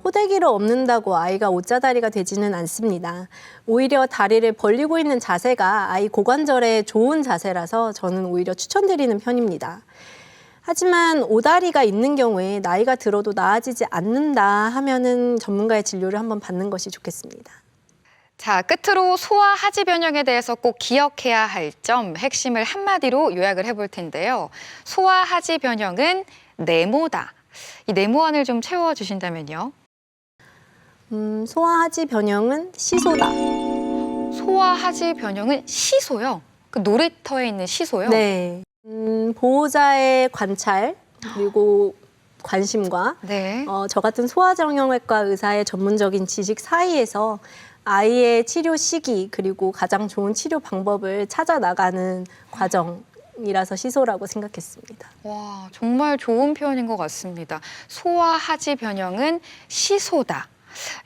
포대기를 업는다고 아이가 옷자다리가 되지는 않습니다. 오히려 다리를 벌리고 있는 자세가 아이 고관절에 좋은 자세라서 저는 오히려 추천드리는 편입니다. 하지만 오다리가 있는 경우에 나이가 들어도 나아지지 않는다 하면은 전문가의 진료를 한번 받는 것이 좋겠습니다. 자, 끝으로 소아 하지 변형에 대해서 꼭 기억해야 할 점, 핵심을 한마디로 요약을 해볼 텐데요. 소아 하지 변형은 네모다. 이 네모안을 좀 채워주신다면요. 소아하지 변형은 시소다. 소아 하지 변형은 시소요? 그 놀이터에 있는 시소요? 네. 보호자의 관찰 그리고 관심과 네. 저 같은 소아정형외과 의사의 전문적인 지식 사이에서 아이의 치료 시기 그리고 가장 좋은 치료 방법을 찾아 나가는 과정이라서 시소라고 생각했습니다. 와, 정말 좋은 표현인 것 같습니다. 소아 하지 변형은 시소다.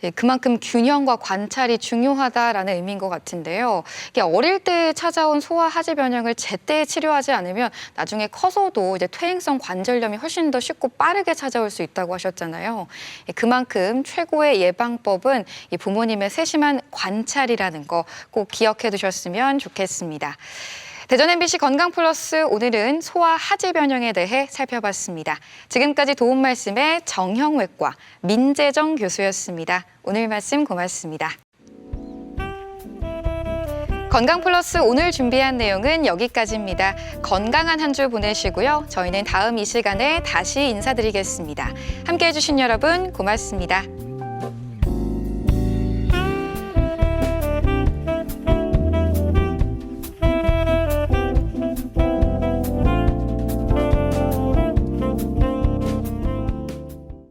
예, 그만큼 균형과 관찰이 중요하다라는 의미인 것 같은데요. 이게 어릴 때 찾아온 소아 하지 변형을 제때 치료하지 않으면 나중에 커서도 이제 퇴행성 관절염이 훨씬 더 쉽고 빠르게 찾아올 수 있다고 하셨잖아요. 예, 그만큼 최고의 예방법은 이 부모님의 세심한 관찰이라는 거 꼭 기억해 두셨으면 좋겠습니다. 대전 MBC 건강플러스 오늘은 소아 하지 변형에 대해 살펴봤습니다. 지금까지 도움 말씀의 정형외과 민재정 교수였습니다. 오늘 말씀 고맙습니다. 건강플러스 오늘 준비한 내용은 여기까지입니다. 건강한 한 주 보내시고요. 저희는 다음 이 시간에 다시 인사드리겠습니다. 함께해 주신 여러분 고맙습니다.